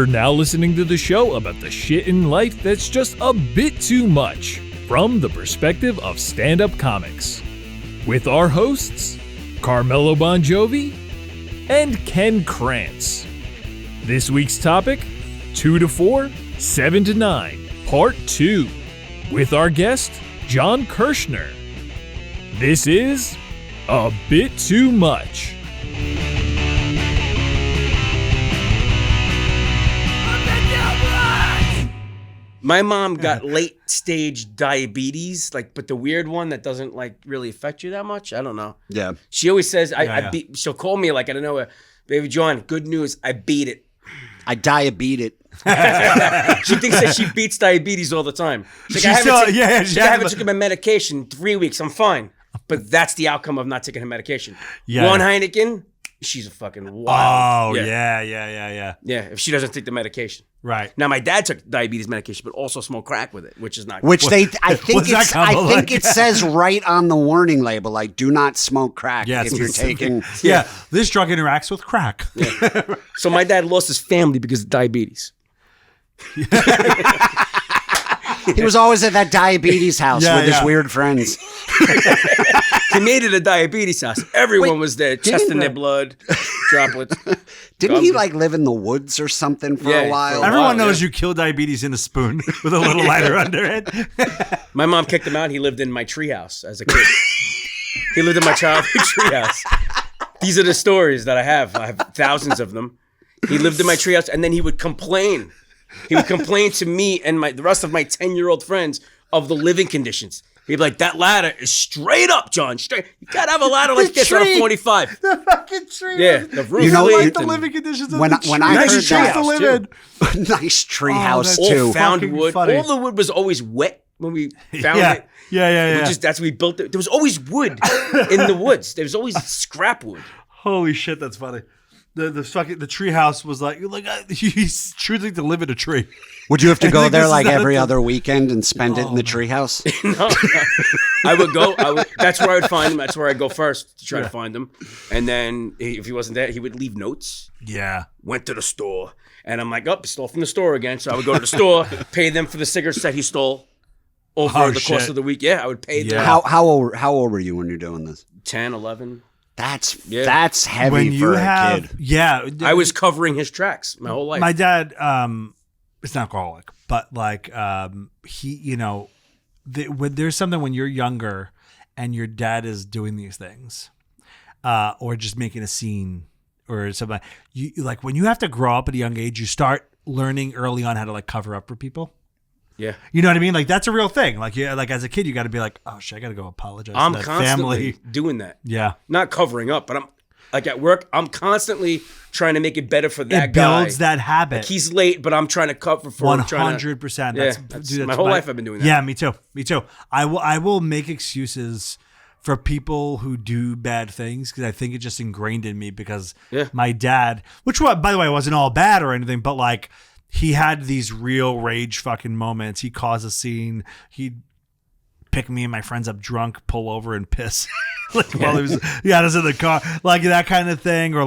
You're now listening to the show about the shit in life that's just a bit too much from the perspective of stand-up comics. With our hosts, Carmelo Bongiovi and Ken Krantz. This week's topic, 2 to 4, 7 to 9, Part 2, with our guest, John Kurschner. This is A Bit Too Much. My mom got late stage diabetes, but the weird one that doesn't really affect you that much. I don't know. Yeah. She always says, she'll call me I don't know, baby John, good news, I beat it. I diabeat it. She thinks that she beats diabetes all the time. She's like, I haven't taken my medication 3 weeks. I'm fine. But that's the outcome of not taking her medication. Yeah. One Heineken, she's a fucking wild. Oh, yeah. Yeah, if she doesn't take the medication. Right. Now, my dad took diabetes medication, but also smoked crack with it, which is not Which good. I think it says right on the warning label, do not smoke crack if you're taking. Yeah, this drug interacts with crack. Yeah. So my dad lost his family because of diabetes. He was always at that diabetes house with his weird friends. He made it a diabetes house. Everyone was there, testing their blood, droplets. Didn't he live in the woods or something for a while? Everyone knows you kill diabetes in a spoon with a little lighter under it. My mom kicked him out. He lived in my treehouse as a kid. He lived in my childhood treehouse. These are the stories that I have. I have thousands of them. He lived in my treehouse, and then he would complain. He would complain to me and the rest of my 10-year-old friends of the living conditions. He'd be like, that ladder is straight up, John. Straight. You gotta have a ladder like this on a 45. The fucking tree. Yeah, the roof. The living conditions of when the tree. I heard Nice that, to live in. Nice tree house that's too. All found wood. funny. All the wood was always wet when we found it. Yeah. That's we built it. There was always wood in the woods. There was always scrap wood. Holy shit, that's funny. The tree house was he's choosing to live in a tree. Would you have to go there every other weekend and spend it in the tree house? No. I would go. That's where I would find him. That's where I'd go first to try to find him. And then if he wasn't there, he would leave notes. Yeah. Went to the store. And I'm like, stole from the store again. So I would go to the store, pay them for the cigarettes that he stole over the course of the week. Yeah, I would pay them. How old were you when you're doing this? 10, 11. That's heavy when you for a kid. Yeah. I was covering his tracks my whole life. My dad is an alcoholic, but he, when there's something when you're younger and your dad is doing these things or just making a scene or something, you when you have to grow up at a young age, you start learning early on how to cover up for people. Yeah. You know what I mean? That's a real thing. As a kid, you got to be oh shit, I got to go apologize I'm to that constantly family. doing that. Yeah. Not covering up, but I'm at work, I'm constantly trying to make it better for that guy. It builds that habit. He's late, but I'm trying to cover for him. 100%. That's my whole life I've been doing that. Yeah, me too. I will make excuses for people who do bad things because I think it just ingrained in me because my dad, which by the way wasn't all bad or anything, but he had these real rage fucking moments. He caused a scene. He'd pick me and my friends up drunk, pull over and piss. While he had us in the car, that kind of thing, or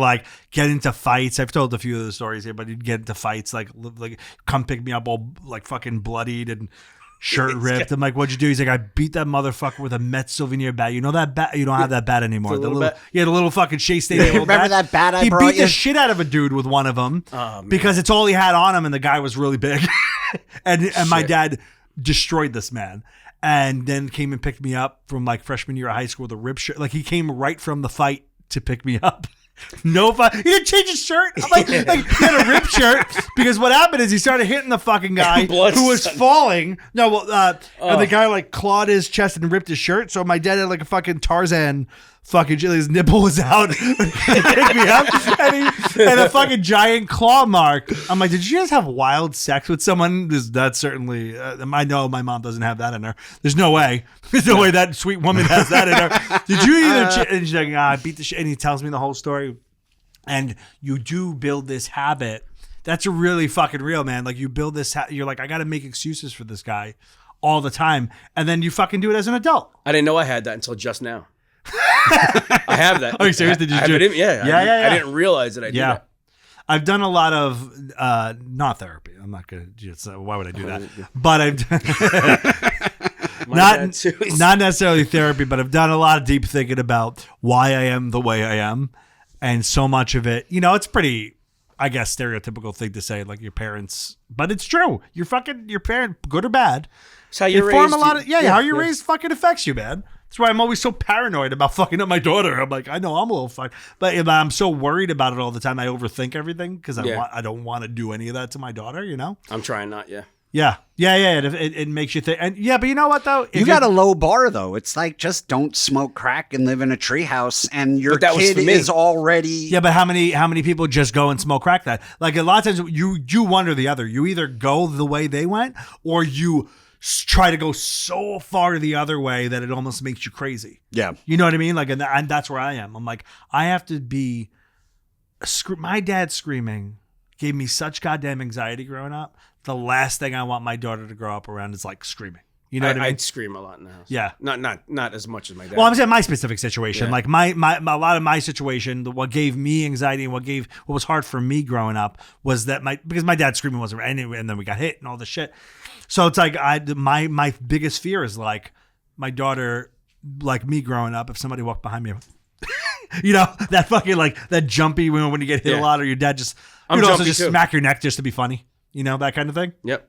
get into fights. I've told a few of the stories here, but he'd get into fights, come pick me up all fucking bloodied and shirt ripped. I'm like, what'd you do? He's like, I beat that motherfucker with a Met souvenir bat. You know that bat? You don't have that bat anymore. The little fucking Shea Stadium. Remember that bat I brought you? He beat the shit out of a dude with one of them because it's all he had on him, and the guy was really big. and my dad destroyed this man. And then came and picked me up from freshman year of high school with a rib shirt. He came right from the fight to pick me up. No fight. He didn't change his shirt. I'm he had a rib shirt because what happened is he started hitting the fucking guy who was falling. No, and the guy clawed his chest and ripped his shirt. So my dad had a fucking Tarzan. Fucking his nipple was out. He picked me up and a fucking giant claw mark. I'm like, did you guys have wild sex with someone? That's certainly. I know my mom doesn't have that in her. There's no way. There's no way that sweet woman has that in her. Did you either? And she's like, I beat the shit. And he tells me the whole story. And you do build this habit. That's a really fucking real, man. You build this. You're I got to make excuses for this guy all the time, and then you fucking do it as an adult. I didn't know I had that until just now. I have that. Are you serious? Did you do it? Yeah. I didn't realize that I did that. I've done a lot of not therapy. I'm not gonna. Why would I do that? But I've not necessarily therapy, but I've done a lot of deep thinking about why I am the way I am, and so much of it, it's pretty, I guess, stereotypical thing to say, like your parents, but it's true. Your parent, good or bad, it's how you're raised. How you're raised fucking affects you, man. That's why I'm always so paranoid about fucking up my daughter. I'm like, I know I'm a little fucked, but I'm so worried about it all the time. I overthink everything because I don't want to do any of that to my daughter. I'm trying not. Yeah. It makes you think. And but you know what though? You got a low bar though. It's like just don't smoke crack and live in a treehouse, and your kid is already. Yeah, but how many people just go and smoke crack? That like a lot of times you one or the other. You either go the way they went, or you try to go so far the other way that it almost makes you crazy. Yeah, you know what I mean. Like, and that's where I am. I'm like, I have to be. My dad screaming gave me such goddamn anxiety growing up. The last thing I want my daughter to grow up around is like screaming. You know what I mean? I'd scream a lot in the house. Yeah. Not as much as my dad. Well, I'm saying my specific situation. Yeah. Like my a lot of my situation, what gave me anxiety and what was hard for me growing up was that because my dad screaming wasn't anyway, and then we got hit and all this shit. So it's like my biggest fear is like my daughter, like me growing up, if somebody walked behind me, that fucking like that jumpy when you get hit a lot, or your dad just also just smack your neck just to be funny. That kind of thing. Yep.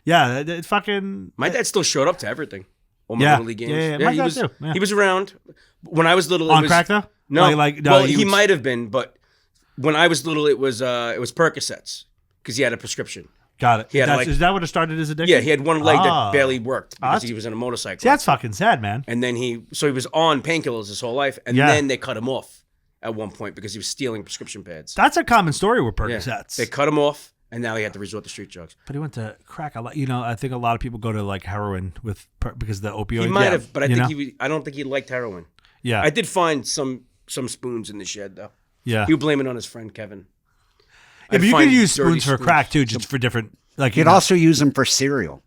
Yeah, it fucking. My dad still showed up to everything. All my little league games. Yeah, my dad too. Yeah. He was around when I was little. On crack though? No, he might have been, but when I was little, it was Percocets because he had a prescription. Got it. Is that what it started as addiction? Yeah, he had one leg that barely worked because he was on a motorcycle. See, that's fucking sad, man. And then he was on painkillers his whole life, and then they cut him off at one point because he was stealing prescription pads. That's a common story with Percocets. Yeah. They cut him off. And now he had to resort to street drugs. But he went to crack a lot. I think a lot of people go to like heroin because of the opioid. He might have, but I don't think he liked heroin. Yeah. I did find some spoons in the shed though. Yeah. He would blame it on his friend Kevin. Yeah, but you could use spoons for crack too, just for different. Like you could also use them for cereal.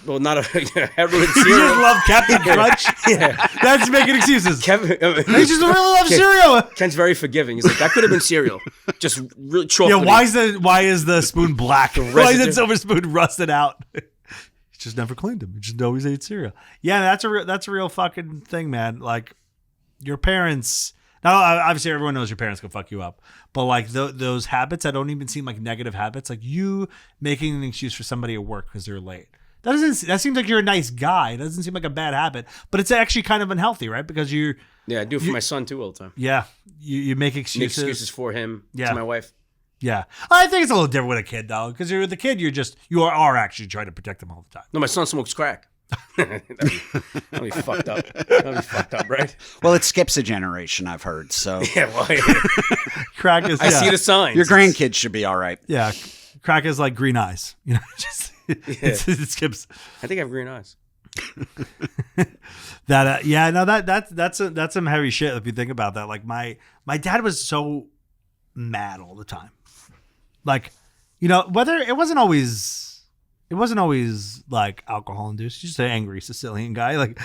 Well, not a heroin You cereal. just love Captain Crunch? Yeah. That's making excuses. Kevin, he just really loves cereal. Ken's very forgiving. He's like, that could have been cereal. Just really chocolate. Yeah, why is the spoon black? Why is that silver spoon rusted out? He just never cleaned them. He just always ate cereal. Yeah, that's a real fucking thing, man. Like, your parents... Now, obviously, everyone knows your parents can fuck you up. But, like, those habits that don't even seem like negative habits, like you making an excuse for somebody at work because they're late. That seems like you're a nice guy. It doesn't seem like a bad habit, but it's actually kind of unhealthy, right? Because I do it for my son too all the time. Yeah, you make excuses. Make excuses for him. To my wife. Yeah, I think it's a little different with a kid though, because you're the kid. You are actually trying to protect them all the time. No, my son smokes crack. That'd be fucked up. That'd be fucked up, right? Well, it skips a generation, I've heard. So crack is. I see the signs. Your grandkids should be all right. Yeah, crack is like green eyes. Just. It skips. I think I have green eyes. That's some heavy shit if you think about that. Like my dad was so mad all the time. Like, whether it wasn't always like alcohol induced. He's just an angry Sicilian guy. Like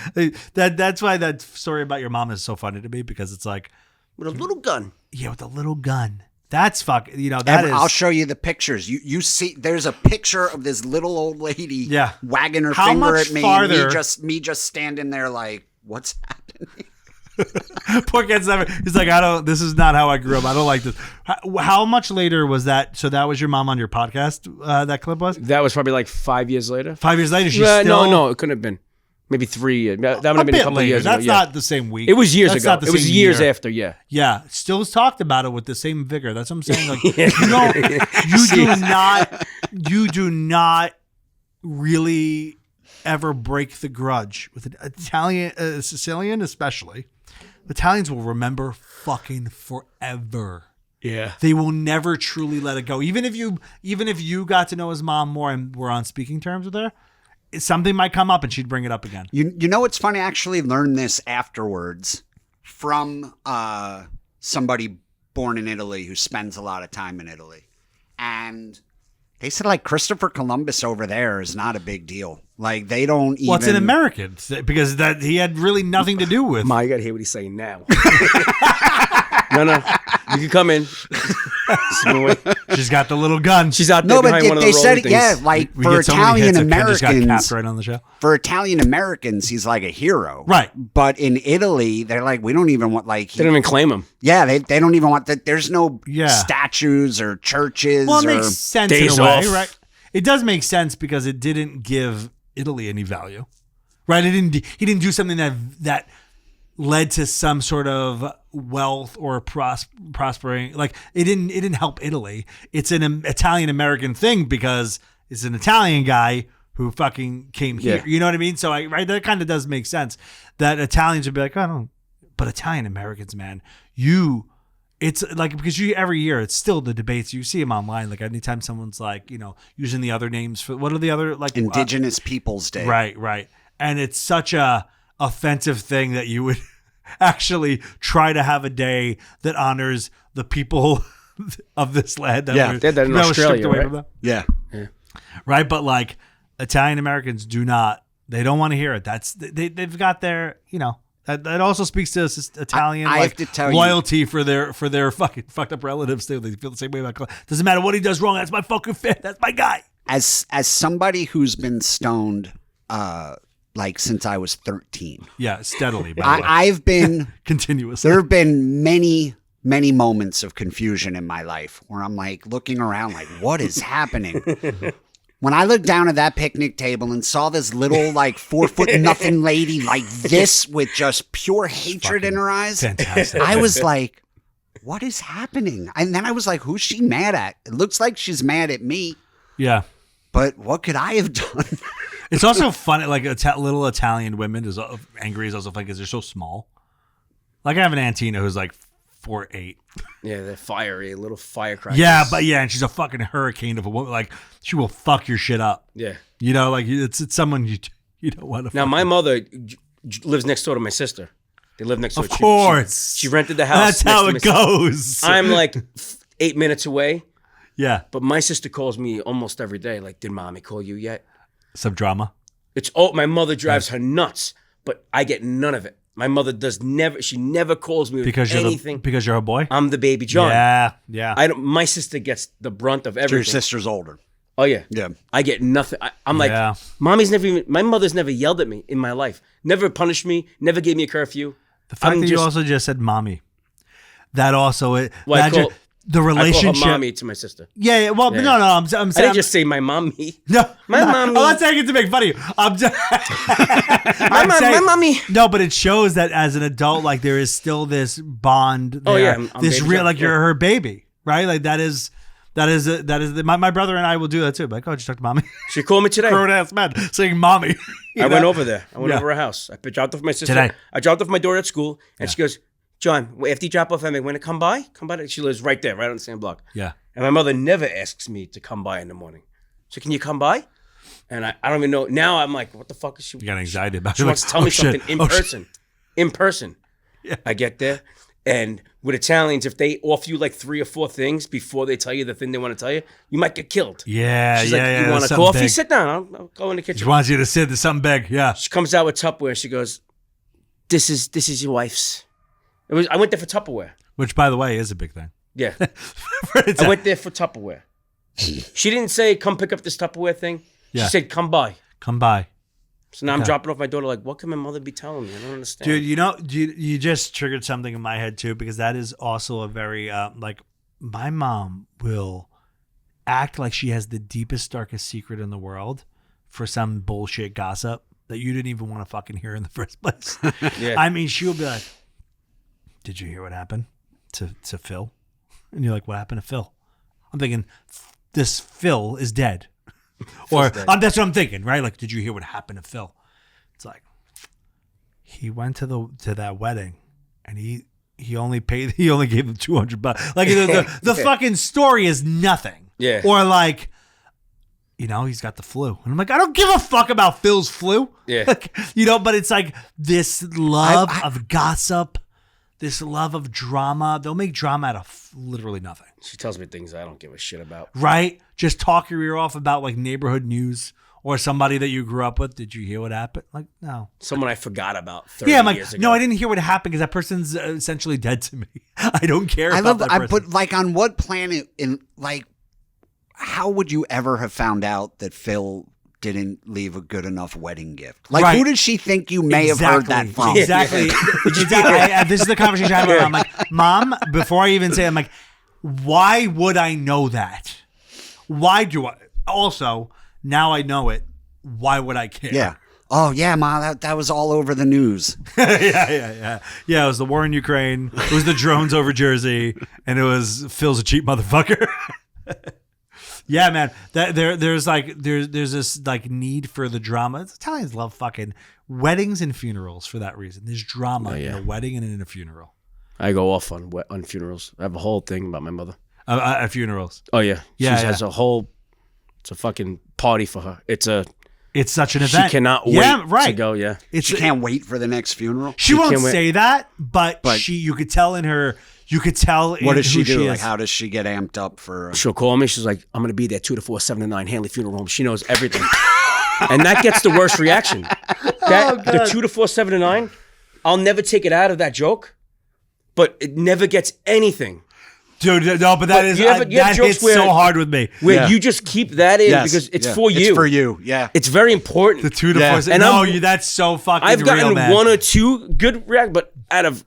that's why that story about your mom is so funny to me, because it's like with a little gun. Yeah, with a little gun. That's I'll show you the pictures. You see, there's a picture of this little old lady wagging her finger at me. Me just standing there like, what's happening? Poor kid's never. He's like, this is not how I grew up. I don't like this. How much later was that? So that was your mom on your podcast, that clip was? That was probably like 5 years later. 5 years later? She's still... No, it couldn't have been. Maybe 3 years. That would have been a couple of years ago. That's not the same week. It was years ago. It was years after, yeah. Yeah. Still talked about it with the same vigor. That's what I'm saying. Like, you do not really ever break the grudge with an Italian, Sicilian especially. Italians will remember fucking forever. Yeah. They will never truly let it go. Even if you got to know his mom more and were on speaking terms with her, something might come up and she'd bring it up again. You know what's funny? I actually learned this afterwards from somebody born in Italy who spends a lot of time in Italy. And they said like Christopher Columbus over there is not a big deal. Like they don't even... Well, it's an American because that he had really nothing to do with... Ma, you got to hear what he's saying now. No, you can come in. She's got the little gun. She's out there No, but behind one of they the said, rolling things. yeah, like We for get so many Italian hits that Ken just got Americans, capped right on the show. for Italian Americans, he's like a hero. Right. But in Italy, they're like, we don't even want like. They don't even claim him. Yeah, they don't even want that. There's no Yeah. statues or churches. Well, it or, makes sense in days a way, off. right? It does make sense because it didn't give Italy any value, right? He didn't do something that led to some sort of wealth or prospering. Like it didn't help Italy. It's an Italian American thing because it's an Italian guy who fucking came here. Yeah. You know what I mean? So that kind of does make sense that Italians would be like, oh, no, but Italian Americans, man, it's like, because every year it's still the debates. You see them online. Like anytime someone's like, using the other names for what are the other like Indigenous Peoples Day. Right. And it's such a offensive thing that you would actually try to have a day that honors the people of this land. That Yeah, they had that in Australia, away right? from them. Yeah. Right. But like Italian Americans they don't want to hear it. They've got their, that also speaks to Italian I have to tell loyalty for their fucking fucked up relatives too. They feel the same way about doesn't matter what he does wrong. That's my fucking fan. That's my guy. As somebody who's been stoned, like since I was 13, Yeah, steadily. By the way. I've been. Continuously. There have been many moments of confusion in my life where I'm like looking around, like, what is happening? When I looked down at that picnic table and saw this little, like, 4-foot nothing lady like this with just pure hatred in her eyes, fantastic. I was like, what is happening? And then I was like, who's she mad at? It looks like she's mad at me, Yeah. but what could I have done? It's also funny, like little Italian women is angry is also funny because they're so small. Like I have an auntina who's like 4'8". Yeah, they're fiery, little firecrackers. Yeah, and she's a fucking hurricane of a woman. Like she will fuck your shit up. Yeah. Like it's someone you don't want to. Now, my mother lives next door to my sister. They live next door. Of course. She rented the house. That's how next it to my sister. goes. I'm like 8 minutes away, Yeah. but my sister calls me almost every day. Like, did mommy call you yet? Some drama. My mother drives her nuts, but I get none of it. My mother she never calls me Because with you're anything. because you're a boy. I'm the baby John. Yeah. My sister gets the brunt of everything. Your sister's older. Oh yeah. Yeah. I get nothing. I'm like, Yeah. my mother's never yelled at me in my life. Never punished me. Never gave me a curfew. The fact that you also just said mommy. That also Well, the I relationship. call her mommy to my sister. Yeah. Well, Yeah. no. I'm I saying. didn't just say my mommy. No, My mommy. I'm not saying it to make fun of you. I'm just, My mommy. No, but it shows that as an adult, like there is still this bond. There, Oh, yeah, I'm this baby real, John, like you're yeah. her baby, right? Like that is my brother and I will do that too. Like, oh, did you talk to mommy? She called me today. Grown ass man saying mommy. I went over there. I went Yeah. over her house. I dropped off my sister. Today. I dropped off my daughter at school, and she goes, John, after you drop off, I'm like, want to come by? Come by. She lives right there, right on the same block. Yeah. And my mother never asks me to come by in the morning. So can you come by? And I don't even know. Now I'm like, what the fuck is she? You got anxiety about it. She wants to tell Oh, me shit. something in Oh, shit. person. In person. Yeah. I get there. And with Italians, if they offer you like 3 or 4 things before they tell you the thing they want to tell you, you might get killed. Yeah. She's yeah. like, yeah, you want a something coffee? big. Sit down. I'll go in the She kitchen. wants you to sit. There's something big. Yeah. She comes out with Tupperware. She goes, this is your wife's. I went there for Tupperware. Which, by the way, is a big thing. Yeah. I went there for Tupperware. She didn't say, come pick up this Tupperware thing. Yeah. She said, come by. Come by. So now I'm Okay. dropping off my daughter like, what can my mother be telling me? I don't understand. Dude, you just triggered something in my head too, because that is also a very like my mom will act like she has the deepest, darkest secret in the world for some bullshit gossip that you didn't even want to fucking hear in the first place. Yeah. I mean, she'll be like, "Did you hear what happened to Phil?" And you're like, "What happened to Phil?" I'm thinking, this Phil is dead. Or dead. that's what I'm thinking, right? Like, did you hear what happened to Phil? It's like he went to that wedding, and he only gave them $200. Like the fucking story is nothing. Yeah. Or like, he's got the flu, and I'm like, I don't give a fuck about Phil's flu. Yeah. Like, but it's like this love of gossip, this love of drama. They'll make drama out of literally nothing. She tells me things I don't give a shit about. Right? Just talk your ear off about like neighborhood news or somebody that you grew up with, did you hear what happened? Like, no. Someone I forgot about 30 I'm like, years ago. no, I didn't hear what happened because that person's essentially dead to me. I don't care about that person. But like, on what planet, how would you ever have found out that Phil didn't leave a good enough wedding gift? Like, who does she think you may have heard that from? Exactly. This is the conversation I have with her. I'm like, Mom, before I even say it, I'm like, why would I know that? Why do I? Also, now I know it. Why would I care? Yeah. Oh, yeah, Ma, that was all over the news. Yeah, it was the war in Ukraine. It was the drones over Jersey. And it was Phil's a cheap motherfucker. Yeah, man. There's this like need for the drama. Italians love fucking weddings and funerals for that reason. There's drama in a wedding and in a funeral. I go off on funerals. I have a whole thing about my mother. At funerals. Oh yeah, she has a whole. It's a fucking party for her. It's such an event. She cannot wait to go. Yeah, she can't wait for the next funeral. She won't say that, but you could tell in her. You could tell. What does she do? Like, how does she get amped up for? She'll call me. She's like, "I'm gonna be there 2 to 4, 7 to 9, Hanley Funeral Home." She knows everything, and that gets the worst reaction. The 2 to 4, 7 to 9. I'll never take it out of that joke, but it never gets anything. Dude, no, but that hits so hard with me. Where you just keep that in because it's for you. It's for you, yeah. It's very important. The 2 to 4, and that's so fucking real, I've gotten man. 1 or 2 good reactions, but out of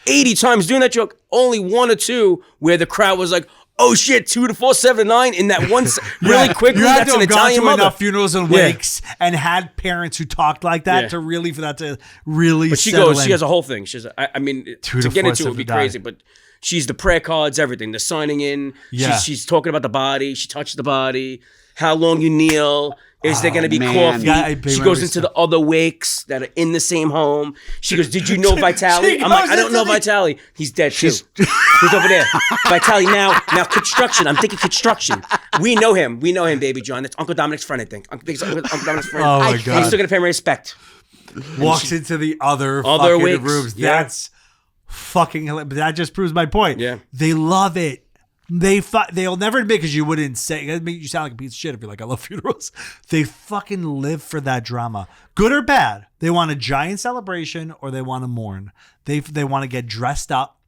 80 times doing that joke, only 1 or 2 where the crowd was like, "Oh shit, 2 to 4, 7 to 9" in that one really quickly. You had that's to an have gone Italian to mother. enough funerals and wakes and had parents who talked like that for that to really. But she has a whole thing. She's, I mean, to get into it would be crazy, but she's the prayer cards, everything, the signing in. Yeah. She's talking about the body. She touched the body. How long you kneel. Is there going to be coffee? Yeah, she goes into the other wakes that are in the same home. She goes, "Did you know Vitali?" I'm like, "I don't know Vitali. He's dead too. He's over there. Vitali now construction. I'm thinking construction. We know him, Baby John. That's Uncle Dominic's friend, I think. Uncle Dominic's friend. Oh my God. I'm still going to pay him respect." Walks into the other fucking wakes. Rooms. Yeah. That's fucking hilarious. But that just proves my point. Yeah. They love it. They'll never admit, because you wouldn't say, it make you sound like a piece of shit if you're like, "I love funerals." They fucking live for that drama, good or bad. They want a giant celebration or they want to mourn. They want to get dressed up.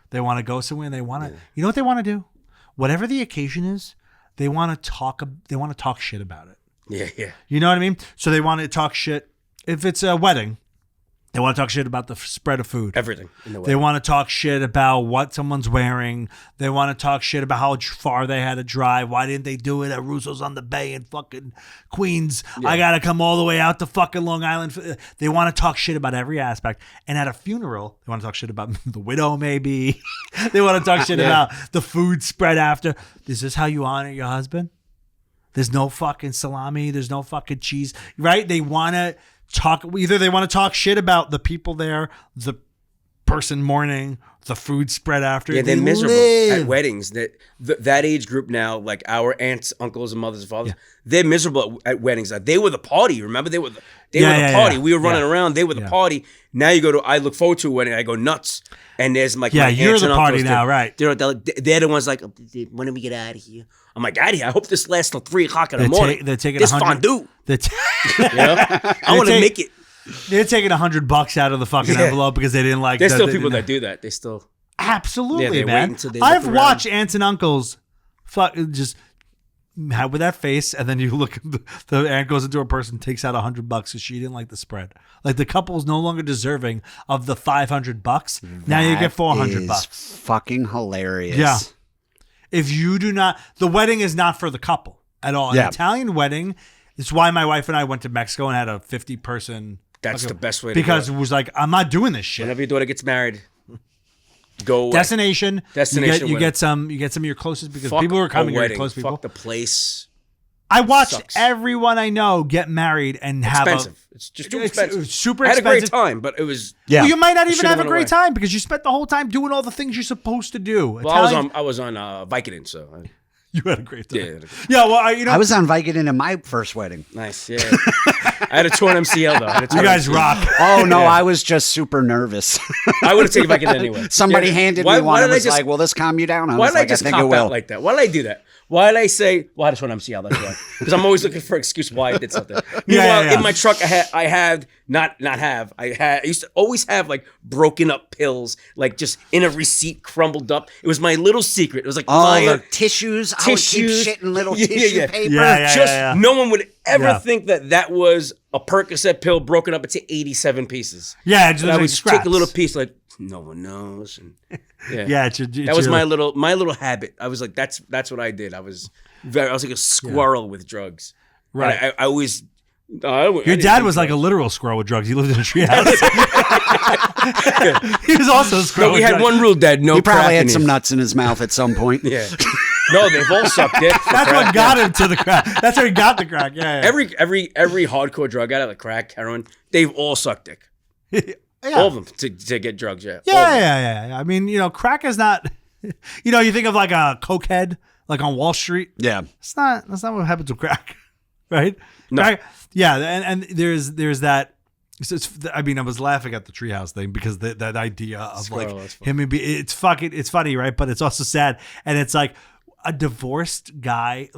They want to go somewhere and they want to. You know what they want to do? Whatever the occasion is, they want to talk. They want to talk shit about it. Yeah. You know what I mean? So they want to talk shit. If it's a wedding, they want to talk shit about the spread of food. Everything in the way. They want to talk shit about what someone's wearing. They want to talk shit about how far they had to drive. Why didn't they do it at Russo's on the Bay in fucking Queens? Yeah. I got to come all the way out to fucking Long Island. They want to talk shit about every aspect. And at a funeral, they want to talk shit about the widow maybe. They want to talk shit about the food spread after. Is this how you honor your husband? There's no fucking salami. There's no fucking cheese. Right? They want to talk, either they want to talk shit about the people there, the person mourning, the food spread after. Yeah, they're miserable at weddings. That age group now, like our aunts, uncles, and mothers and fathers, they're miserable at weddings. They were the party. Remember, they were the party. Yeah. We were running around. They were the party. Now you go to, I look forward to a wedding. I go nuts. And there's like, my you're aunts the and party uncles, now, right? They're the ones like, "When do we get out of here?" I'm like, "Out of here. I hope this lasts till 3 o'clock in the morning. They're taking this fondue. I want to make it. They're taking $100 out of the fucking envelope because they didn't like. There's still people that do that. They still absolutely, man. I've watched aunts and uncles, just have with that face, and then you look. The aunt goes into a person, takes out $100 because she didn't like the spread. Like the couple is no longer deserving of the $500. Now you get $400. Fucking hilarious. Yeah. If you do not, the wedding is not for the couple at all. An Italian wedding. It's why my wife and I went to Mexico and had a 50-person. That's the best way to go. Because it was like, I'm not doing this shit. Whenever your daughter gets married, go away. Destination. You get some of your closest, because people are coming here, close people. Fuck the place. I watched everyone I know get married and have expensive. It's just too expensive. It's super expensive. I had a great time, but it was. Yeah. Well, you might not even have a great time because you spent the whole time doing all the things you're supposed to do. Well, I was on Vicodin, so. You had a great time. Yeah. Yeah. Well, I was on Vicodin in my first wedding. Nice. Yeah. I had a torn MCL though. You guys rock. Oh no, I was just super nervous. I would have taken Vicodin anyway. Somebody handed me one and was like, "Will this calm you down?" Why did I just cop out like that? Why did I do that? Why did I say? Well, I just want MCL. That's why. Because I'm always looking for an excuse why I did something. Meanwhile, in my truck, I used to always have like broken up pills, like just in a receipt, crumbled up. It was my little secret. It was like the tissues. I would keep shit in little tissue paper. No one would ever think that was a Percocet pill broken up into 87 pieces. Yeah, and I would just take a little piece, like no one knows. And that was my little habit. I was like, that's what I did. I was like a squirrel with drugs. Right. I always. Your dad was like a literal squirrel with drugs. He lived in a treehouse. He was also a squirrel. No, we had one rule, Dad. No, he probably had some nuts in his mouth at some point. Yeah. No, they've all sucked dick. That's what got him to the crack. That's how he got the crack. Yeah. Every hardcore drug out of the crack, heroin, they've all sucked dick. All of them to get drugs. Yeah. I mean, crack is not. You think of like a cokehead, like on Wall Street. Yeah. That's not what happens with crack, right? No. Crack, and there's that. I was laughing at the treehouse thing because that idea of Squirrel, like him and it's funny, right? But it's also sad, and it's like a divorced guy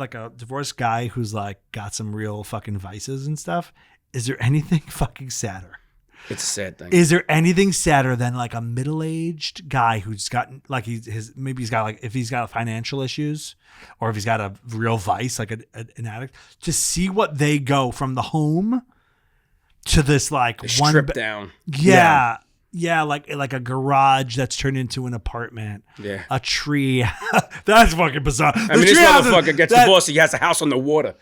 who's like got some real fucking vices and stuff. Is there anything fucking sadder? It's a sad thing. Is there anything sadder than like a middle-aged guy who's got like he's got like if he's got financial issues or if he's got a real vice like an addict, to see what they go from the home to this like one strip down. Yeah, like a garage that's turned into an apartment. Yeah. A tree. That's fucking bizarre. I mean, this motherfucker gets divorced. He has a house on the water.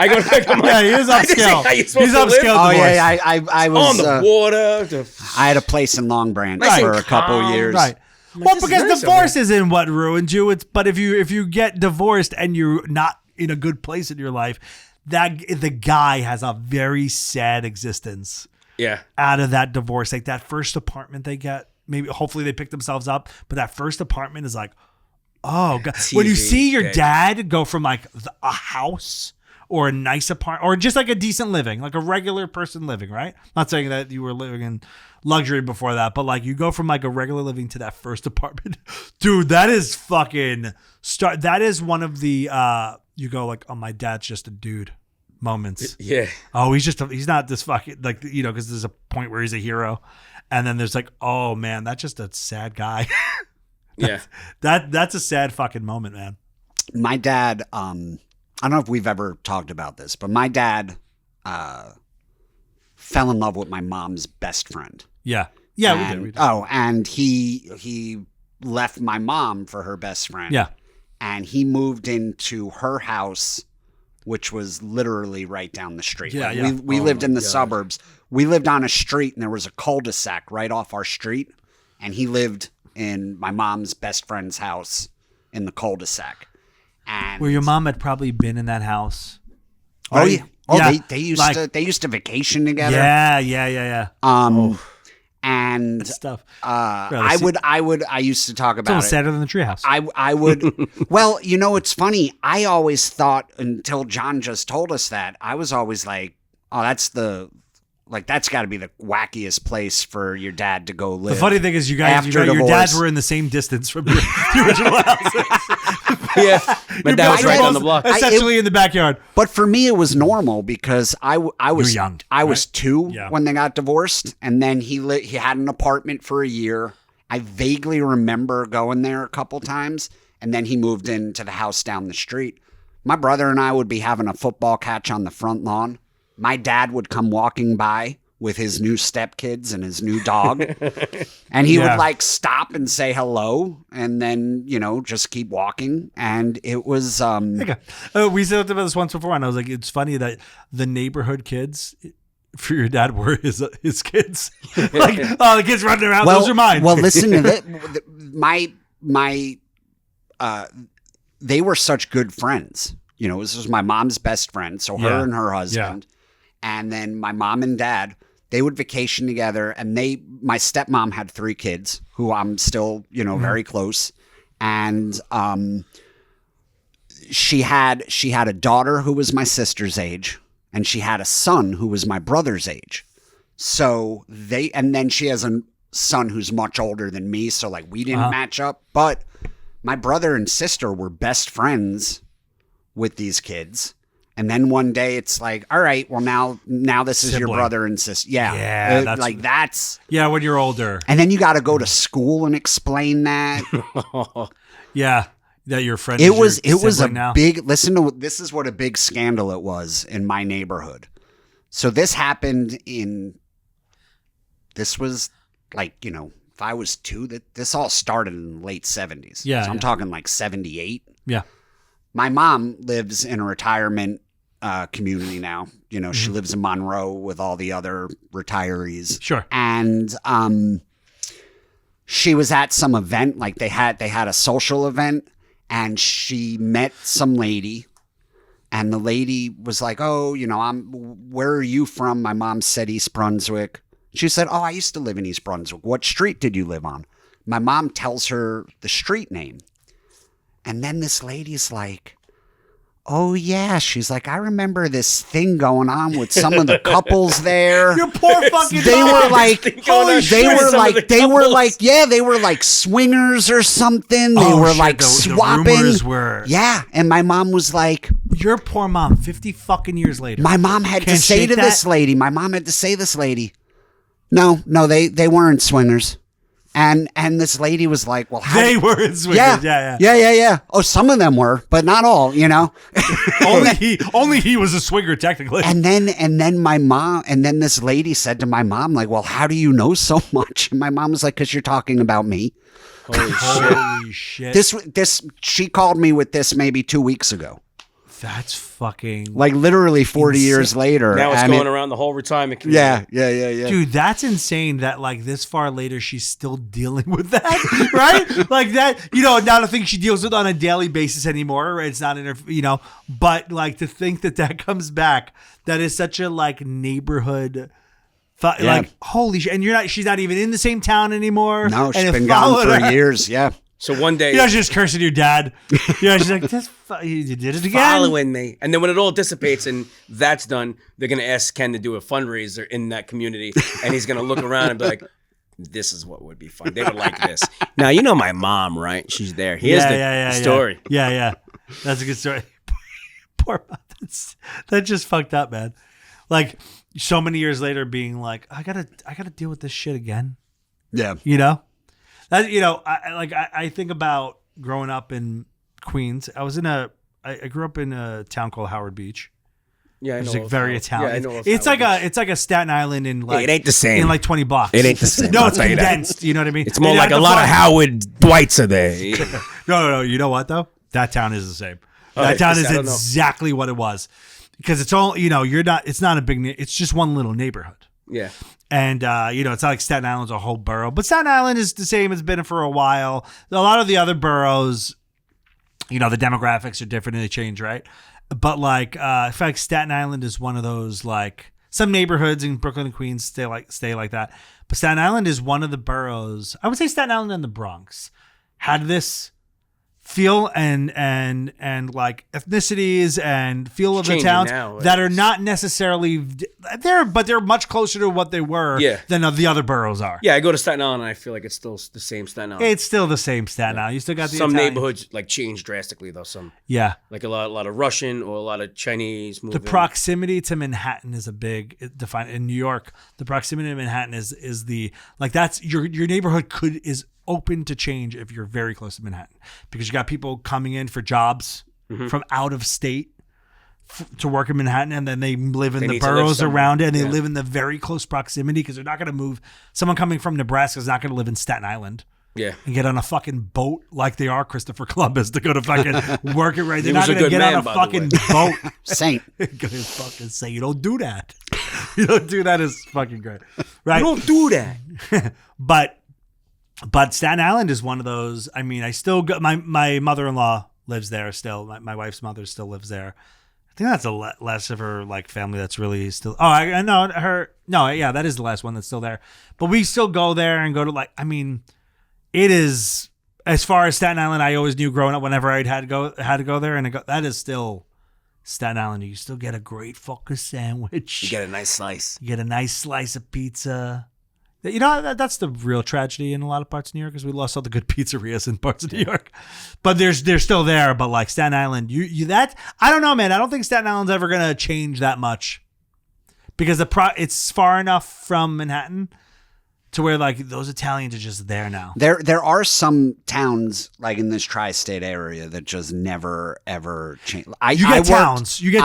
I go to pick him up. Yeah, he is upscale. He's upscale. Oh yeah, I was on the water. I had a place in Long Branch for a couple years. Right. Well, because divorce isn't what ruined you. But if you get divorced and you're not in a good place in your life, that the guy has a very sad existence. Yeah. Out of that divorce, like that first apartment they get, hopefully they pick themselves up, but that first apartment is like, oh God. TV, when you see your dad go from like a house or a nice apartment or just like a decent living, like a regular person living, right? Not saying that you were living in luxury before that, but like you go from like a regular living to that first apartment, dude, that is fucking that is one of the, you go like, oh, my dad's just a dude. Moments. Yeah. Oh, he's not this fucking like, because there's a point where he's a hero, and then there's like, oh man, that's just a sad guy. That's a sad fucking moment, man. My dad, I don't know if we've ever talked about this, but my dad fell in love with my mom's best friend. Yeah, we did. Oh, and he left my mom for her best friend. Yeah, and he moved into her house, which was literally right down the street. Yeah. We lived in the suburbs. We lived on a street, and there was a cul-de-sac right off our street, and he lived in my mom's best friend's house in the cul-de-sac. And where your mom had probably been in that house. Right? They used to vacation together. Yeah. And stuff. I used to talk about it's almost sadder than the treehouse. I would. Well, it's funny. I always thought until John just told us that, I was always like, oh, that's got to be the wackiest place for your dad to go live. The funny thing is, you guys, your dads were in the same distance from the original house. Yeah, my dad was right down the block, essentially in the backyard. But for me, it was normal because I was young. I was 2 Yeah. when they got divorced, and then he had an apartment for a year. I vaguely remember going there a couple times, and then he moved into the house down the street. My brother and I would be having a football catch on the front lawn. My dad would come walking by with his new stepkids and his new dog. And he would like stop and say hello and then, just keep walking. And it was... we talked about this once before, and I was like, it's funny that the neighborhood kids for your dad were his kids. Like, the kids running around, those are mine. Well, listen to this. They were such good friends. This was my mom's best friend. So her and her husband. Yeah. And then my mom and dad, they would vacation together, and my stepmom had 3 kids who I'm still, very close. And she had a daughter who was my sister's age, and she had a son who was my brother's age. So and then she has a son who's much older than me. So like we didn't match up, but my brother and sister were best friends with these kids. And then one day it's like, all right, well now this is your brother and sister. Yeah. Yeah. That's. Yeah, when you're older. And then you got to go to school and explain that. Yeah. That your friend It was a now. big, listen to, this is what a big scandal it was in my neighborhood. So this happened this was like, if I was 2, this all started in the late 70s. Yeah. So I'm talking like 78. Yeah. My mom lives in a retirement community now. She lives in Monroe with all the other retirees. Sure. And she was at some event, like they had a social event, and she met some lady. And the lady was like, "Oh, where are you from?" My mom said East Brunswick. She said, "Oh, I used to live in East Brunswick. What street did you live on?" My mom tells her the street name. And then this lady's like, "Oh, yeah." She's like, "I remember this thing going on with some of the couples there." Your poor fucking They mom. were like, they were like swingers or something. They Oh, were shit, like the swapping. rumors were- Yeah. And my mom was like, Your poor mom, 50 fucking years later. my mom had to Can't say shake to this that? lady, no, they weren't swingers. And this lady was like, "Well, how They were in swingers. yeah. Oh, some of them were, but not all, Only he was a swinger, technically. And then my mom, and then this lady said to my mom, like, "Well, how do you know so much?" And my mom was like, "'Cause you're talking about me." Holy shit. This she called me with this maybe 2 weeks ago. That's fucking... Like literally 40 years later. Now it's and going around the whole retirement community. Yeah. Dude, that's insane that like this far later she's still dealing with that, right? Like that, not a thing she deals with on a daily basis anymore. Right? It's not in her, but like to think that comes back, that is such a like neighborhood, like holy shit. And she's not even in the same town anymore. No, she's and been gone for years. Yeah. So one day, she's just cursing your dad. She's like, you did it again. Following me. And then when it all dissipates and that's done, they're going to ask Ken to do a fundraiser in that community. And he's going to look around and be like, this is what would be fun. They would like this. Now, my mom, right? She's there. Here's the story. Yeah. That's a good story. Poor mom. That just fucked up, man. Like so many years later being like, I gotta deal with this shit again. Yeah. That I think about growing up in Queens. I grew up in a town called Howard Beach. Yeah, I know. It's like very Italian. Yeah, I know. It's like a Staten Island in like it ain't the same. in like 20 blocks. It ain't the same. No, I'll it's tell you that. condensed. You know what I mean? It's more like a lot of Howard Dwights are there. No. You know what though? That town is the same. Oh, That town is I don't know. exactly what it was, because it's all it's not a big. It's just one little neighborhood. Yeah. And, it's not like Staten Island's a whole borough. But Staten Island is the same. It's been for a while. A lot of the other boroughs, the demographics are different and they change, right? But, like, in fact, Staten Island is one of those, like, some neighborhoods in Brooklyn and Queens stay like that. But Staten Island is one of the boroughs. I would say Staten Island and the Bronx had this feel and like ethnicities and feel of the Changing towns now, that are not necessarily there, but they're much closer to what they were than the other boroughs are. Yeah, I go to Staten Island and I feel like it's still the same Staten Island. It's still the same Staten Island. You still got the some Italian. neighborhoods like change drastically though. Some like a lot of Russian or a lot of Chinese moving. The proximity to Manhattan is a big define in New York. The proximity to Manhattan is the like that's your neighborhood is open to change if you're very close to Manhattan, because you got people coming in for jobs from out of state to work in Manhattan, and then they live in the boroughs around it, and they live in the very close proximity because they're not going to move. Someone coming from Nebraska is not going to live in Staten Island. Yeah. And get on a fucking boat like they are Christopher Columbus to go to fucking work it right. They're He not was a going to good get man, on a by the fucking way. boat. Saint. Gonna fucking say you don't do that. You don't do that is fucking great. Right. You don't do that. But Staten Island is one of those. I mean, I still got my mother-in-law lives there still. My wife's mother still lives there. I think that's the last of her like family that's really still. Oh, I know her. No, yeah, that is the last one that's still there. But we still go there and go to like. I mean, it is as far as Staten Island. I always knew growing up whenever I had to go there, and that is still Staten Island. You still get a great fucking sandwich. You get a nice slice. You get a nice slice of pizza. You know, that's the real tragedy in a lot of parts of New York is we lost all the good pizzerias in parts of New York. But they're still there. But like Staten Island, I don't know, man. I don't think Staten Island's ever gonna change that much because it's far enough from Manhattan to where like those Italians are just there now. There are some towns like in this tri-state area that just never ever change. You get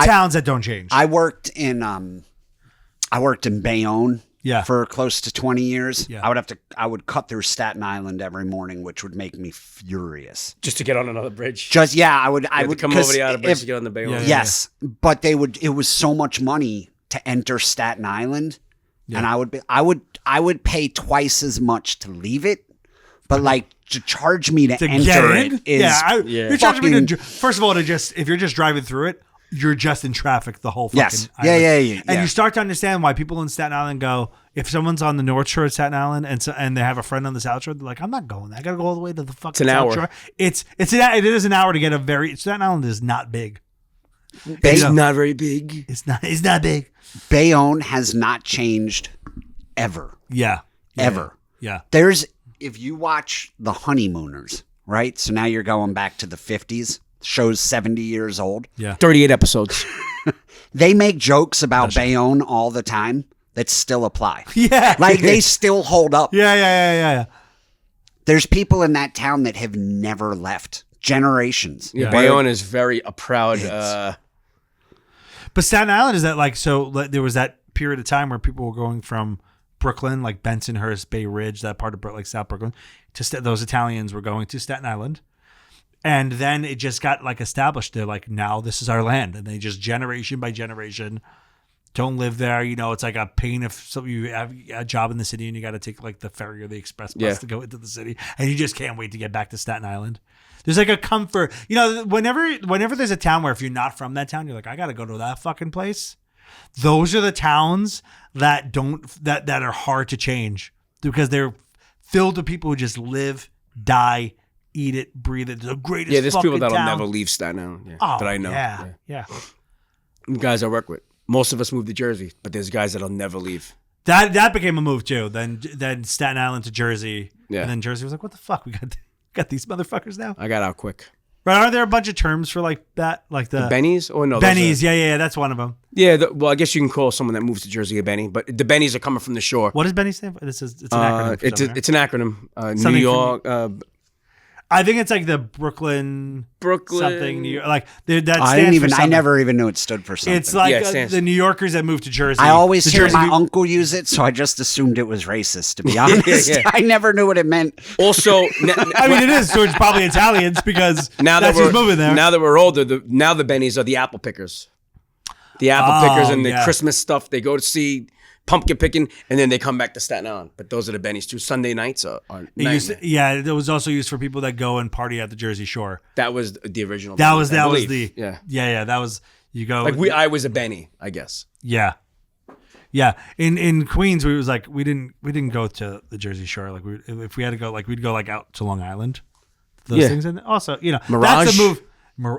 towns that don't change. I worked in Bayonne. Yeah. For close to 20 years. Yeah. I would cut through Staten Island every morning, which would make me furious. Just to get on another bridge. I would come over the outer bridge to get on the Bayonne. Yeah, yes. But it was so much money to enter Staten Island. Yeah. And I would pay twice as much to leave it, but like to charge me to enter it is you're charging me to, first of all, if you're just driving through it, you're just in traffic the whole fucking island. Yeah. And you start to understand why people in Staten Island go, if someone's on the North Shore of Staten Island and they have a friend on the South Shore, they're like, I'm not going there. I got to go all the way to the fucking South Shore. It is an hour to get Staten Island is not big. It's not very big. It's not big. Bayonne has not changed ever. Yeah. Ever. Yeah. If you watch The Honeymooners, right? So now you're going back to the 50s. Show's 70 years old. Yeah. 38 episodes. They make jokes about Bayonne all the time that still apply. Yeah. Like they still hold up. Yeah. There's people in that town that have never left. Generations. Yeah. Bayonne is very proud. But Staten Island is that like, so there was that period of time where people were going from Brooklyn, like Bensonhurst, Bay Ridge, that part of like South Brooklyn, those Italians were going to Staten Island. And then it just got like established. They're like, now this is our land. And they just generation by generation don't live there. You know, it's like a pain if you have a job in the city and you got to take like the ferry or the express bus to go into the city. And you just can't wait to get back to Staten Island. There's like a comfort. You know, whenever there's a town where if you're not from that town, you're like, I got to go to that fucking place. Those are the towns that are hard to change because they're filled with people who just live, die, eat it, breathe it. The greatest. Yeah, there's people that'll town. never leave Staten Island. That I know. Yeah. Guys I work with. Most of us moved to Jersey, but there's guys that'll never leave. That became a move too. Then Staten Island to Jersey. Yeah. And then Jersey was like, what the fuck? We got these motherfuckers now. I got out quick. Right? Aren't there a bunch of terms for like that? Like the Bennies? Oh no. Bennies. Yeah. That's one of them. Yeah. Well, I guess you can call someone that moves to Jersey a Benny, but the Bennies are coming from the shore. What does Benny stand for? It's an acronym. It's an acronym. New York. I think it's like the Brooklyn something. New York, like that I never even knew it stood for something. It's like the New Yorkers that moved to Jersey. I always hear my uncle use it, so I just assumed it was racist. To be honest, I never knew what it meant. Also, I mean, it is. So it's probably Italians because that's who's moving there. Now that we're older, the Bennies are the apple pickers. The apple pickers and the Christmas stuff. They go to see pumpkin picking, and then they come back to Staten Island. But those are the Bennies too. Sunday nights are it was also used for people that go and party at the Jersey Shore. That was the original. That was That was you go like I was a Benny, I guess. Yeah. In Queens, we didn't go to the Jersey Shore. Like if we had to go, like we'd go like out to Long Island. Those things, and also Mirage. That's a move.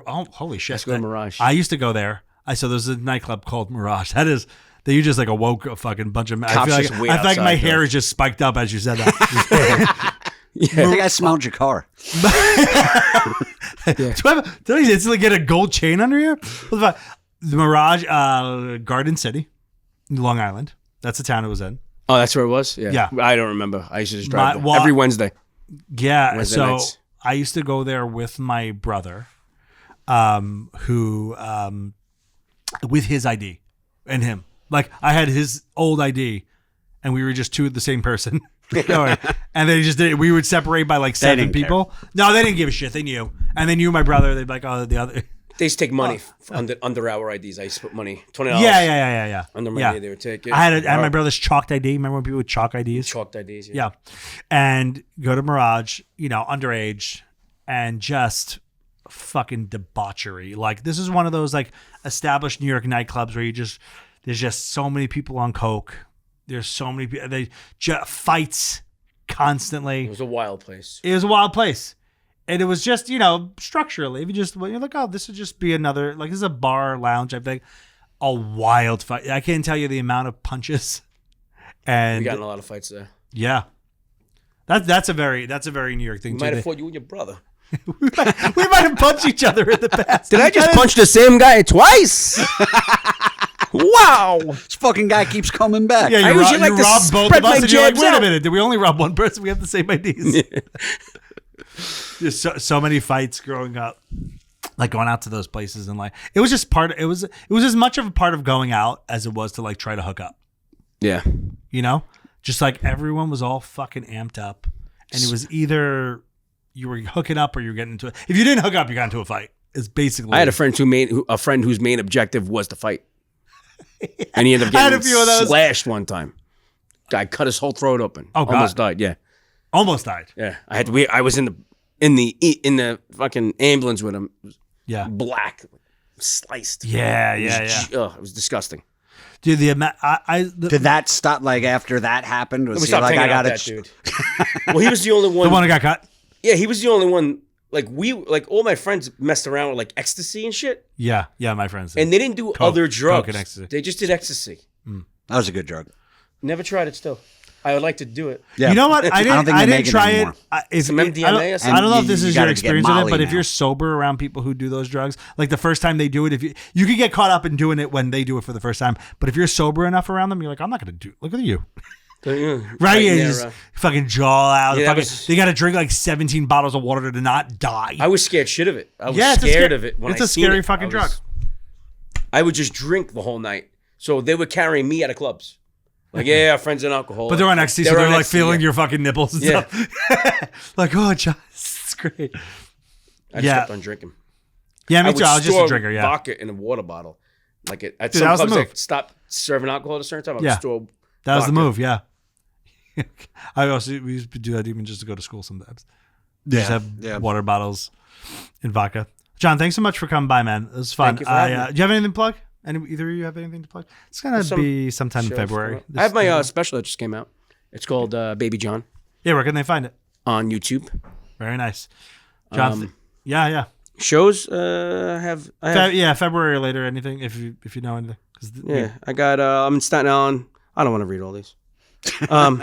Oh, holy shit! Let's go to Mirage. I used to go there. There's a nightclub called Mirage. That is. You just like awoke a fucking bunch of. I feel like my hair is just spiked up as you said that. I think I smelled your car. Did I instantly get a gold chain under here? The Mirage, Garden City, Long Island. That's the town it was in. Oh, that's where it was? Yeah. I don't remember. I used to just drive there every Wednesday. Yeah. Wednesday so nights. I used to go there with my brother, who, with his ID and him. Like I had his old ID, and we were just two of the same person. And they we would separate by like 7 people. Care. No, they didn't give a shit. They knew. And they knew my brother. They'd be like, oh, the other. They used to take money under our IDs. I used to put money, $20. Yeah. Under my ID, they would take it. I had my brother's chalked ID. Remember when people would chalk IDs? Chalked IDs. Yeah. And go to Mirage, underage, and just fucking debauchery. Like this is one of those like established New York nightclubs where there's just so many people on coke. There's so many people. They just fights constantly. It was a wild place. And it was just, structurally, if you're like, oh, this would just be another, like this is a bar lounge. I think a wild fight. I can't tell you the amount of punches. And we got in a lot of fights there. Yeah. That's a very New York thing We too. might have fought you and your brother. We might have punched each other in the past. Did I just punch the same guy twice? Wow. This fucking guy keeps coming back. Yeah, I you, usually like to robbed both spread of us, my and you're like, jabs wait a out. minute, did we only rob one person? We have the same IDs. There's so many fights growing up, like going out to those places, and like it was just part. It was as much of a part of going out as it was to like try to hook up. Yeah. You know, just like everyone was all fucking amped up, and it was either you were hooking up or you were getting into it. If you didn't hook up, you got into a fight. It's basically. I had a friend whose main objective was to fight, and he ended up I had getting a few of those. slashed one time. Guy cut his whole throat open. Oh, God. Almost died. Yeah, almost died. yeah. I was in the fucking ambulance with him. Yeah, Black, sliced. yeah. It was disgusting. Dude, the Did that stop? Like after that happened, was We he stopped like, hanging I out got with that it? dude. Well, he was the only one. the one who got cut. Yeah, he was the only one. Like all my friends messed around with like ecstasy and shit, Yeah, my friends. and they didn't do other drugs. coke and ecstasy. They just did ecstasy. That was a good drug. Never tried it. Still, I would like to do it. Yeah. You know what? I don't think didn't they make it try it. anymore. Some MDMA or something? I don't know if And this you is your gotta get experience with it, Molly but if now. you're sober around people who do those drugs, like the first time they do it, if you could get caught up in doing it when they do it for the first time, but if you're sober enough around them, you're like, I'm not going to do. Look at you, right? You just fucking jaw out. Yeah, they got to drink like 17 bottles of water to not die. I was scared shit of it. I was it's scared of it when it's I a seen scary it. fucking drug. I would just drink the whole night. So they would carry me out of clubs. Like, yeah, our friends in alcohol. But they're on ecstasy, so they're like feeling your fucking nipples and Yeah. stuff. Like, oh, John, this is great. I just Yeah. kept on drinking. Yeah, me would too. I was just a store drinker. Yeah, vodka in a water bottle. Like at Dude, some that was the clubs, they move. stopped serving alcohol at a certain time. I would Yeah. store that was the vodka. move. Yeah. we used to do that even just to go to school sometimes. Just have water bottles and vodka. John, thanks so much for coming by, man. It was fun. Thank you for having me. Do you have anything to plug? Either of you have anything to plug? It's gonna be sometime in shows February. I have my special that just came out. It's called Baby John Yeah, where can they find it? on YouTube. Very nice, John. Yeah. Shows I have February or later. Anything if you know anything. 'Cause yeah. I got I'm in Staten Island. I don't want to read all these. All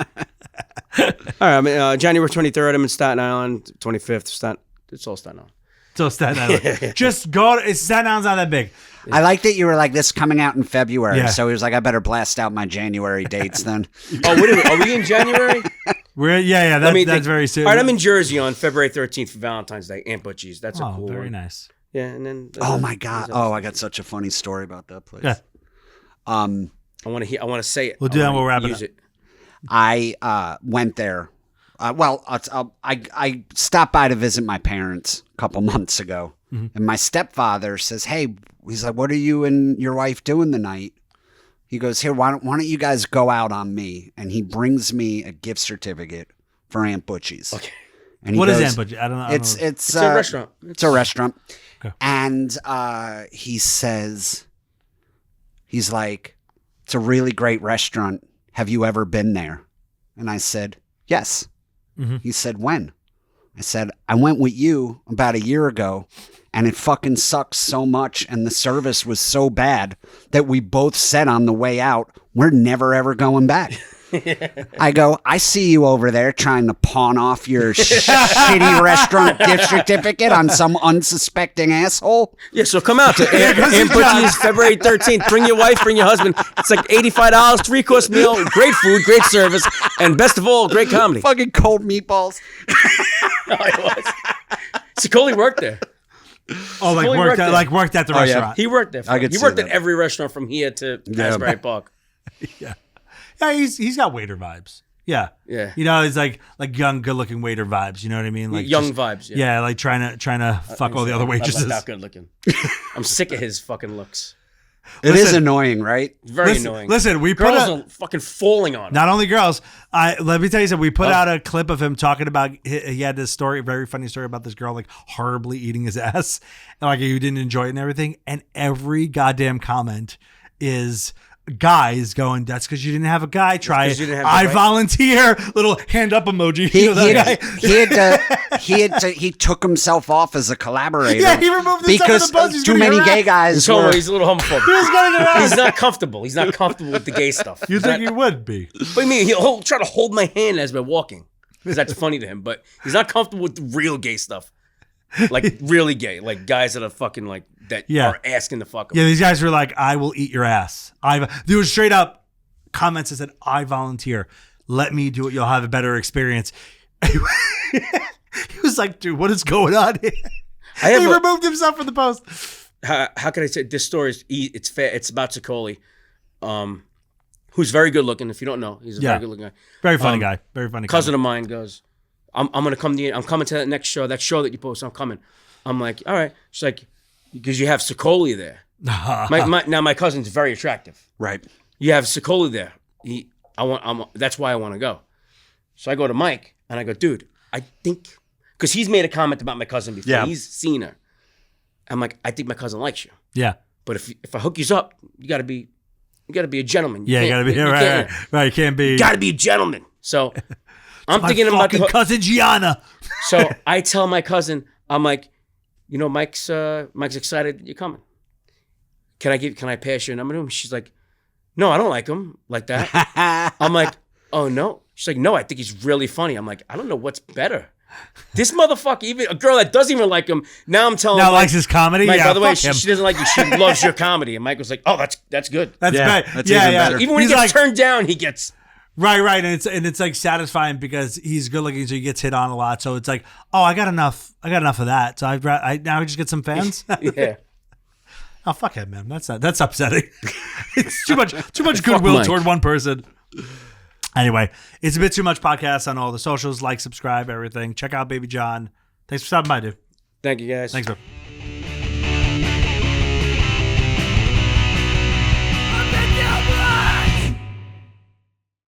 right, I'm January 23rd. I'm in Staten Island. 25th. It's all Staten Island. So Staten Island. Just go. Staten Island's not that big. I like that you were like, this coming out in February. Yeah. So he was like, I better blast out my January dates then. Oh, what are we in January? That's very soon. All right, I'm in Jersey on February 13th for Valentine's Day. Aunt Butchie's. That's a Oh, cool very one. nice. Yeah, and then Oh my God. Oh, I got such a funny story about that place. Yeah. I want to say it. We'll do that and we'll wrap it Use up. it. I went there. I stopped by to visit my parents a couple months ago. And my stepfather says, hey, he's like, what are you and your wife doing tonight? He goes, here, why don't you guys go out on me? And he brings me a gift certificate for Aunt Butchie's. Okay. And he What is goes, Aunt Butchie? I don't know. It's a restaurant. It's a restaurant. Okay. And he says, he's like, it's a really great restaurant. Have you ever been there? And I said, yes. He said, when? I said, I went with you about a year ago, and it fucking sucks so much, and the service was so bad that we both said on the way out, we're never ever going back. I go, I see you over there trying to pawn off your shitty restaurant gift certificate on some unsuspecting asshole. Yeah, so come out to Aunt Butchie's February 13th. Bring your wife, bring your husband. It's like $85, 3-course meal, great food, great service, and best of all, great comedy. Fucking cold meatballs. No, it was. Sicoli worked there. Oh, Fully worked worked at the Oh, yeah. restaurant. He worked there. I could He see worked at that. every restaurant from here to Asbury Park. Yeah, he's got waiter vibes. Yeah. Yeah. You know, he's like young, good looking waiter vibes. You know what I mean? Like Young just- vibes. Yeah. Yeah, like trying to fuck all the other waitresses. I'm not good looking. I'm sick of his fucking looks. It is annoying, right? Very annoying. Listen, we put Girls a, are fucking falling on him. not only girls. Let me tell you something. We put out a clip of him talking about. He had this story, very funny story about this girl like horribly eating his ass, and like he didn't enjoy it and everything. And every goddamn comment is, guys going, that's because you didn't have a guy. Try it. I right. volunteer. Little hand up emoji. He took himself off as a collaborator. Yeah, he removed himself because from the post. He's too gonna many get gay harassed. guys. He's a little homophobic. He's not comfortable. He's not comfortable with the gay stuff. You think he would be? But I mean, he'll try to hold my hand as we're walking because that's funny to him. But he's not comfortable with the real gay stuff, like really gay, like guys that are fucking like that are asking to fuck him. Yeah, these guys were like, "I will eat your ass." There was straight up comments that said, "I volunteer. Let me do it. You'll have a better experience." He was like, "Dude, what is going on here?" He removed himself from the post. How can I say this story is? It's fair. It's about Sicoli, who's very good looking. If you don't know, he's a very good looking guy. Very funny guy. Very funny. Cousin of mine goes, I'm gonna come to you. I'm coming to that next show. That show that you post. I'm coming. I'm like, all right. She's like, because you have Sicoli there. Now my cousin's very attractive. Right. You have Sicoli there. That's why I want to go. So I go to Mike and I go, dude, I think because he's made a comment about my cousin before. Yeah. He's seen her. I'm like, I think my cousin likes you. Yeah. But if I hook you up, you gotta be a gentleman. You gotta be right. You can't be. You gotta be a gentleman. So I'm thinking about my cousin Gianna. So I tell my cousin, I'm like, Mike's excited that you're coming. Can I pass your number to him? She's like, no, I don't like him like that. I'm like, oh no. She's like, no, I think he's really funny. I'm like, I don't know what's better. This motherfucker, even a girl that doesn't even like him, now I'm telling Mike, likes his comedy? Mike, yeah, by the way, him. she doesn't like you. She loves your comedy. And Mike was like, oh, that's good. That's yeah, great. That's even better. Even when he gets turned down, he gets... Right. And it's like satisfying because he's good looking, so he gets hit on a lot. So it's like, oh, I got enough of that. So now I just get some fans. Yeah. Oh, fuck him, man. That's upsetting. It's too much goodwill Mike. toward one person. Anyway, it's a bit too much podcast on all the socials. Like, subscribe, everything. Check out Baby John. Thanks for stopping by, dude. Thank you, guys. Thanks, bro.